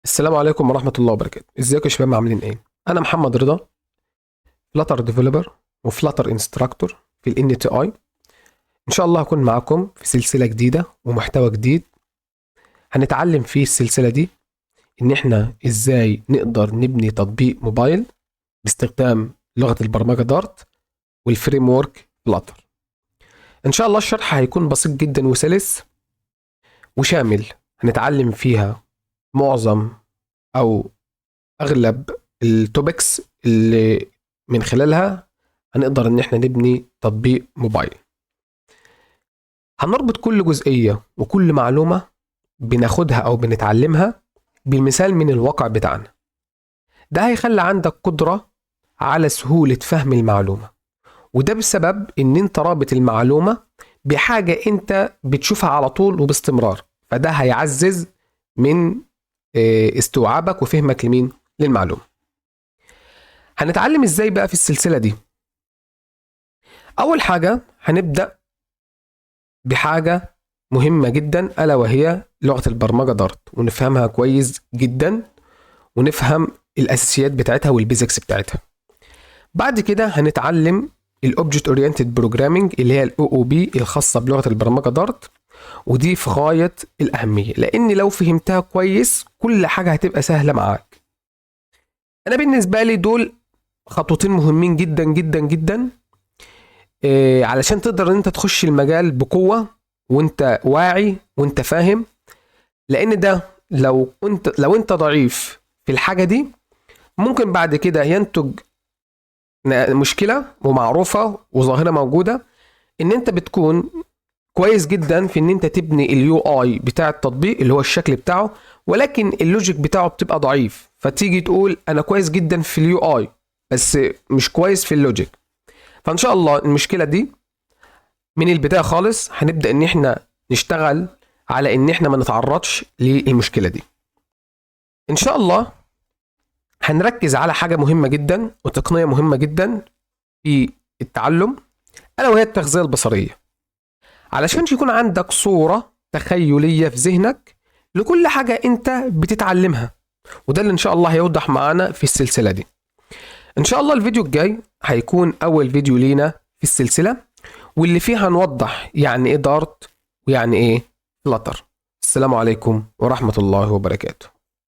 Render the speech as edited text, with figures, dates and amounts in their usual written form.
السلام عليكم ورحمة الله وبركاته. ازيكم يا شباب، عاملين ايه؟ انا محمد رضا، فلاتر ديفلوبر وفلاتر انستراكتور في الان تي اي. ان شاء الله هكون معاكم في سلسلة جديدة ومحتوى جديد هنتعلم فيه السلسلة دي ان احنا ازاي نقدر نبني تطبيق موبايل باستخدام لغة البرمجة دارت والفريم ورك فلاتر. ان شاء الله الشرح هيكون بسيط جدا وسلس وشامل، هنتعلم فيها معظم او اغلب التوبكس اللي من خلالها هنقدر ان احنا نبني تطبيق موبايل. هنربط كل جزئية وكل معلومة بناخدها او بنتعلمها بالمثال من الواقع بتاعنا. ده هيخلي عندك قدرة على سهولة فهم المعلومة، وده بسبب ان انت رابط المعلومة بحاجة انت بتشوفها على طول وباستمرار، فده هيعزز من استوعابك وفهمك للمعلومة. هنتعلم ازاي بقى في السلسلة دي؟ اول حاجة هنبدأ بحاجة مهمة جدا، ألا وهي لغة البرمجة دارت، ونفهمها كويس جدا ونفهم الأساسيات بتاعتها والبيزكس بتاعتها. بعد كده هنتعلم الأوبجكت أورينتد بروجرامينج اللي هي الأو أو بي الخاصة بلغة البرمجة دارت، ودي في غاية الأهمية لأن لو فهمتها كويس كل حاجة هتبقى سهلة معاك. أنا بالنسبة لي دول خطوتين مهمين جدا جدا جدا علشان تقدر ان انت تخش المجال بقوة وانت واعي وانت فاهم، لان ده لو انت ضعيف في الحاجة دي ممكن بعد كده ينتج مشكلة ومعروفة وظاهرة موجودة، ان انت بتكون كويس جدا في ان انت تبني اليو اي بتاع التطبيق اللي هو الشكل بتاعه، ولكن اللوجيك بتاعه بتبقى ضعيف، فتيجي تقول انا كويس جدا في اليو اي بس مش كويس في اللوجيك. فان شاء الله المشكلة دي من البداية خالص هنبدأ ان احنا نشتغل على ان احنا ما نتعرضش للمشكلة دي. ان شاء الله هنركز على حاجة مهمة جدا وتقنية مهمة جدا في التعلم، الا وهي التغذية البصرية، علشان يكون عندك صورة تخيلية في ذهنك لكل حاجة انت بتتعلمها، وده اللي ان شاء الله هيوضح معانا في السلسلة دي. ان شاء الله الفيديو الجاي هيكون اول فيديو لينا في السلسلة، واللي فيه هنوضح يعني ايه دارت ويعني ايه فلاتر. السلام عليكم ورحمة الله وبركاته.